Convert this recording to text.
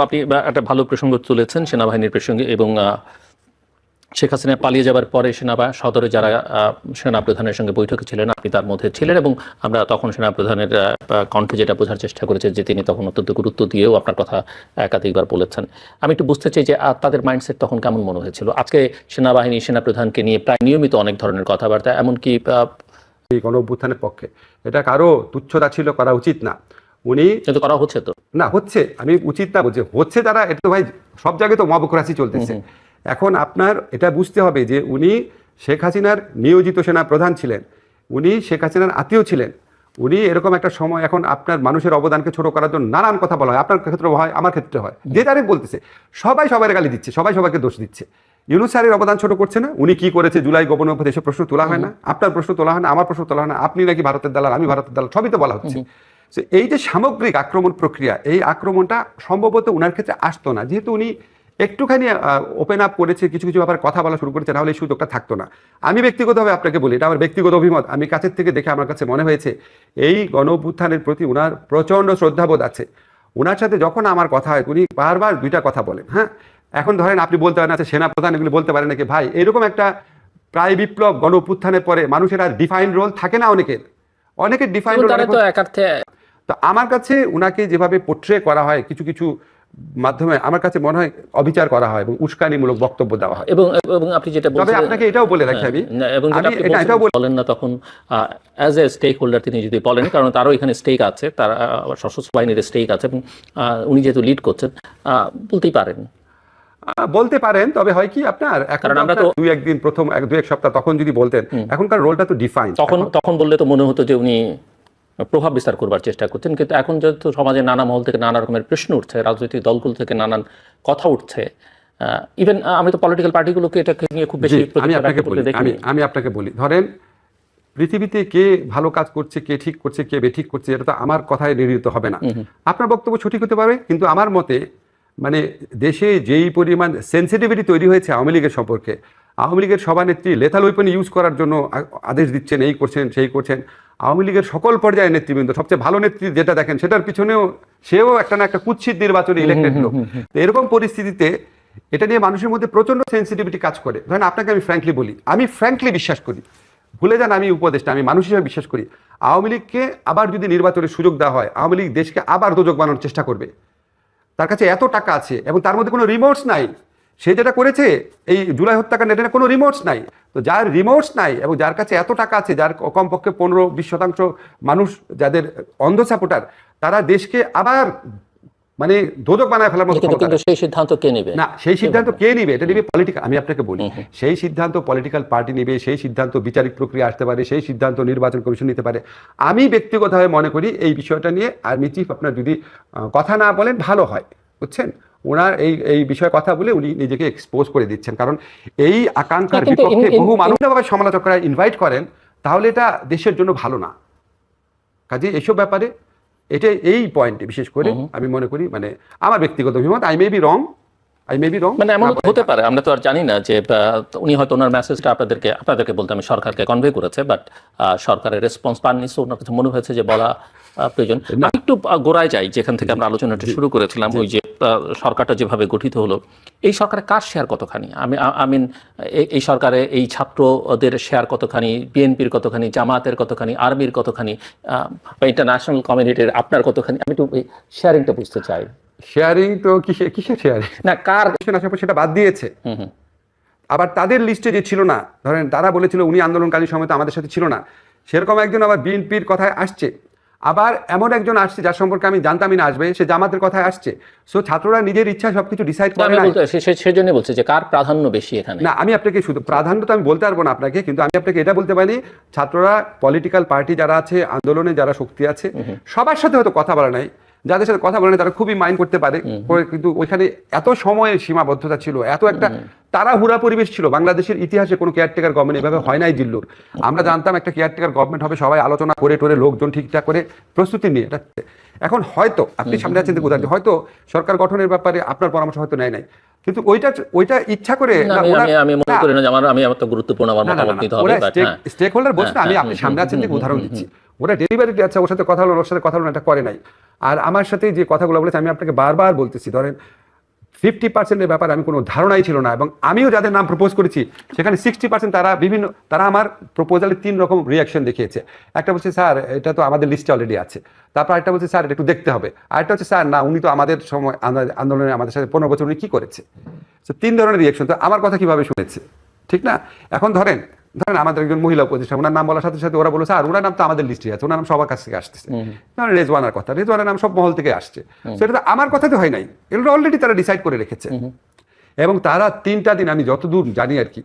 আপনি একটা ভালো প্রসঙ্গ তুলেছেন সেনাবাহিনীর প্রসঙ্গে, এবং শেখ হাসিনা পালিয়ে যাবার পরে সদরে যারা সেনাপ্রধানের সঙ্গে বৈঠকে ছিলেন, আপনি তার মধ্যে ছিলেন, এবং আমরা তখন সেনাপ্রধানের কণ্ঠে যেটা বোঝার চেষ্টা করেছি যে তিনি তখন অত্যন্ত গুরুত্ব দিয়েও আপনার কথা একাধিকবার বলেছেন। আমি একটু বুঝতে চাই যে তাদের মাইন্ডসেট তখন কেমন মনে হয়েছিল। আজকে সেনাবাহিনী সেনাপ্রধানকে নিয়ে প্রায় নিয়মিত অনেক ধরনের কথাবার্তা, এমনকি এই গণ অভ্যুত্থানের পক্ষে এটা কারো তুচ্ছতা ছিল, করা উচিত না। উনি কিন্তু করা হচ্ছে তো না, হচ্ছে, আমি উচিত না বলছি, হচ্ছে তারা, এটা তো ভাই সব জায়গায় তো মবক্রাসি চলতেছে। এখন আপনার এটা বুঝতে হবে যে উনি শেখ হাসিনার নিয়োজিত সেনা প্রধান ছিলেন, উনি শেখ হাসিনার আত্মীয় ছিলেন। উনি এরকম একটা সময়, এখন আপনার মানুষের অবদানকে ছোট করার জন্য নানান কথা বলা হয়, আপনার ক্ষেত্রে হয়, আমার ক্ষেত্রে হয়, যে তারে বলতেছে সবাই সবার গালি দিচ্ছে, সবাই সবাইকে দোষ দিচ্ছে। ইউনূস স্যারের অবদান ছোট করছে না, উনি কি করেছে জুলাই গণঅভ্যুত্থান, এসব প্রশ্ন তোলা হয় না, আপনার প্রশ্ন তোলা হয় না, আমার প্রশ্ন তোলা হয় না, আপনি নাকি ভারতের দালাল, আমি ভারতের দালাল, সবই তো বলা হচ্ছে। এই যে সামগ্রিক আক্রমণ প্রক্রিয়া, এই আক্রমণটা সম্ভবত উনার ক্ষেত্রে আসতো না, যেহেতু উনি একটুখানি ওপেন আপ করেছে, কিছু কিছু ব্যাপারে কথা বলা শুরু করেছে, নাহলে এই সুযোগটা থাকতো না। আমি ব্যক্তিগতভাবে আপনাকে বলি, এটা আমার ব্যক্তিগত অভিমত, আমি কাছের থেকে দেখে আমার কাছে মনে হয়েছে এই গণ অভ্যুত্থানের প্রতি উনার প্রচণ্ড শ্রদ্ধাবোধ আছে। উনার সাথে যখন আমার কথা হয়, উনি বারবার দুইটা কথা বলেন। হ্যাঁ, এখন ধরেন আপনি বলতে পারেন আচ্ছা সেনাপ্রধান এগুলি বলতে পারেন নাকি, ভাই এরকম একটা প্রায় বিপ্লব গণ অভ্যুত্থানের পরে মানুষের আর ডিফাইন্ড রোল থাকে না, অনেকের ডিফাইন্ড রোল। তো আমার কাছে উনাকে যেভাবে পোট্রে করা হয় কিছু কিছু মাধ্যমে, আমার কাছে মনে হয় অবিচার করা হয় এবং উস্কানিমূলক বক্তব্য দেওয়া হয়। এবং আপনি যেটা বলছেন, তবে আপনাকে এটাও বলে রাখি আমি, এবং এটাও বলেন না তখন অ্যাজ এ স্টেক হোল্ডার তিনি যদি বলেন, কারণ তারও এখানে স্টেক আছে, তার সশস্ত্র বাহিনীর স্টেক আছে, এবং উনি যেহেতু লিড করছেন বলতে পারেন। তবে হয় কি আপনার, এখন আমরা তো দুই একদিন প্রথম দুই এক সপ্তাহ তখন যদি বলতেন, এখনকার রোলটা তো ডিফাইন, তখন বললে তো মনে হতো যে উনি প্রভাব বিস্তার করবার চেষ্টা করছেন। কিন্তু এখন যেহেতু সমাজে নানা মহল থেকে নানা রকমের প্রশ্ন উঠছে, রাজনৈতিক দলগুলো থেকে নানান কথা উঠছে, ইভেন আমি তো পলিটিক্যাল পার্টিগুলোকে এটাকে নিয়ে খুব বেশি আমি আপনাকে বলি, ধরেন পৃথিবীতে কে ভালো কাজ করছে, কে ঠিক করছে, কে বেঠিক করছে, এটা তো আমার কথায় নির্ণীত হবে না। আপনার বক্তব্য সঠিক হতে পারে, কিন্তু আমার মতে মানে দেশে যেই পরিমাণ সেন্সিটিভিটি তৈরি হয়েছে আওয়ামী লীগের সম্পর্কে, আওয়ামী লীগের সভানেত্রী লেথাল ওয়েপন ইউজ করার জন্য আদেশ দিচ্ছেন, এই করছেন সেই করছেন। আওয়ামী লীগের সকল পর্যায়ের নেতৃবৃন্দ, সবচেয়ে ভালো নেত্রী যেটা দেখেন সেটার পিছনেও সেও একটা না একটা কুৎসিত নির্বাচনে ইলেক্টেড লোক। তো এরকম পরিস্থিতিতে এটা নিয়ে মানুষের মধ্যে প্রচন্ড সেন্সিটিভিটি কাজ করে। ধরেন আপনাকে আমি ফ্র্যাঙ্কলি বলি, আমি ফ্র্যাঙ্কলি বিশ্বাস করি, ভুলে যান আমি উপদেষ্টা, আমি মানুষ হিসেবে বিশ্বাস করি আওয়ামী লীগকে আবার যদি নির্বাচনের সুযোগ দেওয়া হয়, আওয়ামী লীগ দেশকে আবার দোজক বানানোর চেষ্টা করবে। তার কাছে এত টাকা আছে এবং তার মধ্যে কোনো রিমোর্স নাই। সে যেটা করেছে এই জুলাই হত্যাকাণ্ড, এটা কোনো রিমোর্স নাই। তো যার রিমোর্স নাই এবং যার কাছে এত টাকা আছে, যার কমপক্ষে 15-20% মানুষ যাদের অন্ধ সাপোর্টার, তারা দেশকে আবার মানে দোজক বানায় ফেলার মতো। কিন্তু সেই সিদ্ধান্ত কে নেবে? না, সেই সিদ্ধান্ত কে নিবে? এটা নিবে পলিটিক্যাল, আমি আপনাকে বলি, সেই সিদ্ধান্ত পলিটিক্যাল পার্টি নিবে, সেই সিদ্ধান্ত বিচারিক প্রক্রিয়া আসতে পারে, সেই সিদ্ধান্ত নির্বাচন কমিশন নিতে পারে। আমি ব্যক্তিগতভাবে মনে করি এই বিষয়টা নিয়ে আর্মি চিফ আপনার যদি কথা না বলেন ভালো হয়, বুঝছেন? ওনার এই বিষয়ে কথা বলে উনি নিজেকে এক্সপোজ করে দিচ্ছেন, কারণ এই আকাঙ্ক্ষার বিপক্ষে বহু মানুষভাবে সমালোচকরা ইনভাইট করেন, তাহলে এটা দেশের জন্য ভালো না। কাজে এসব ব্যাপারে এটা এই পয়েন্টে বিশেষ করে আমি মনে করি, মানে আমার ব্যক্তিগত অভিমত, আই মে বি রং, মানে এমন হতে পারে, আমরা তো আর জানি না যে উনি হয়তো ওনার মেসেজটা আপনাদেরকে বলতে আমি সরকারকে কনভে করেছে, বাট সরকারের রেসপন্স পাননি, সো ওনার কাছে মনে হয়েছে যে বলা প্রয়োজন। একটু গোড়ায় যাই, যেখান থেকে আমরা আলোচনাটা শুরু করেছিলাম, ওই যে সরকারটা যেভাবে গঠিত হলো, এই সরকারে কার শেয়ার কতখানি? আমিন এই সরকারে এই ছাত্রদের শেয়ার কতখানি, বিএনপির কতখানি, জামায়াতের কতখানি, আর্মির কতখানি, বা ইন্টারন্যাশনাল কমিউনিটির আপনার কতখানি? আমি একটু শেয়ারিংটা বুঝতে চাই। শেয়ারিং তো কিসের শেয়ারিং না, কার সেটা বাদ দিয়েছে। আবার তাদের লিস্টে যে ছিল না, ধরেন তারা বলেছিল উনি আন্দোলনকারী সময় তো আমাদের সাথে ছিল না, সেরকম একজন আবার বিএনপির কথায় আসছে। আবার এমন একজন আসছে যার সম্পর্কে আমি জানতামই না আসবে, সে জামাতের কথায় আসছে। সো ছাত্ররা নিজের ইচ্ছা সবকিছু ডিসাইড করে না। সেজন্য বলছে যে কার প্রাধান্য বেশি এখানে। না, আমি আপনাকে শুধু প্রাধান্য তো আমি বলতে পারবো না আপনাকে, কিন্তু আমি আপনাকে এটা বলতে পারি, ছাত্ররা পলিটিক্যাল পার্টি যারা আছে, আন্দোলনে যারা শক্তি আছে, সবার সাথে হয়তো কথা বলা নাই, যাদের সাথে কথা বলে তারা খুবই মাইন্ড করতে পারে, কিন্তু ওইখানে এত সময়ের সীমাবদ্ধতা ছিল, এত একটা তাড়াহুড়া পরিবেশ ছিল। বাংলাদেশের ইতিহাসে কোনো কেয়ারটেকার গভর্নমেন্ট এভাবে হয় নাই জিল্লুর। আমরা জানতাম একটা কেয়ারটেকার গভর্নমেন্ট হবে, সবাই আলোচনা করে টোরে লোকজন ঠিকঠাক করে প্রস্তুতি নিয়ে। এখন হয়তো আপনি সামনে আছেন, হয়তো সরকার গঠনের ব্যাপারে আপনার পরামর্শ হয়তো নেয় নাই, কিন্তু ওইটা ইচ্ছা করে না, আমি মনে করি না যে আমি আমার তো গুরুত্বপূর্ণ আমার মতামত নিতে হবে, বাট হ্যাঁ স্টেক হোল্ডার বলছে না, আমি আপনি সামনে আছেন দেখে উদাহরণ দিচ্ছি। ওরা ডেলিভারি আচ্ছা ওর সাথে কথা হলো, ওর সাথে কথা হলো, এটা করে নাই। আর আমার সাথে যে কথাগুলো বলেছে আমি আপনাকে বারবার বলতেছি, ধরেন 50%-এর ব্যাপারে আমি কোনো ধারণাই ছিল না, এবং আমিও যাদের নাম প্রপোজ করেছি সেখানে 60% তারা আমার প্রপোজালে 3 রকম রিয়াকশন দেখিয়েছে। একটা বলছে স্যার এটা তো আমাদের লিস্টে অলরেডি আছে, তারপর একটা বলছে স্যার এটা একটু দেখতে হবে, আরেকটা হচ্ছে স্যার না উনি তো আমাদের সময় আন্দোলনে আমাদের সাথে 15 বছর উনি কি করেছে। তো 3 ধরনের রিয়াকশন। তো আমার কথা কিভাবে শুনেছে, ঠিক না? এখন ধরেন আমাদের একজন মহিলা উপদেষ্টা, ওনার নাম বলার সাথে সাথে ওরা বলো স্যার ওনার নাম তো আমাদের লিস্টে আছে, ওনার নাম সবার কাছ থেকে আসতেছে। রেজওয়ানার কথা, রেজওয়ানের নাম সব মহল থেকে আসছে, সেটা তো আমার কথা তো হয় নাই, এগুলো অলরেডি তারা ডিসাইড করে রেখেছে। এবং তারা 3টা দিন আমি যতদূর জানি আর কি,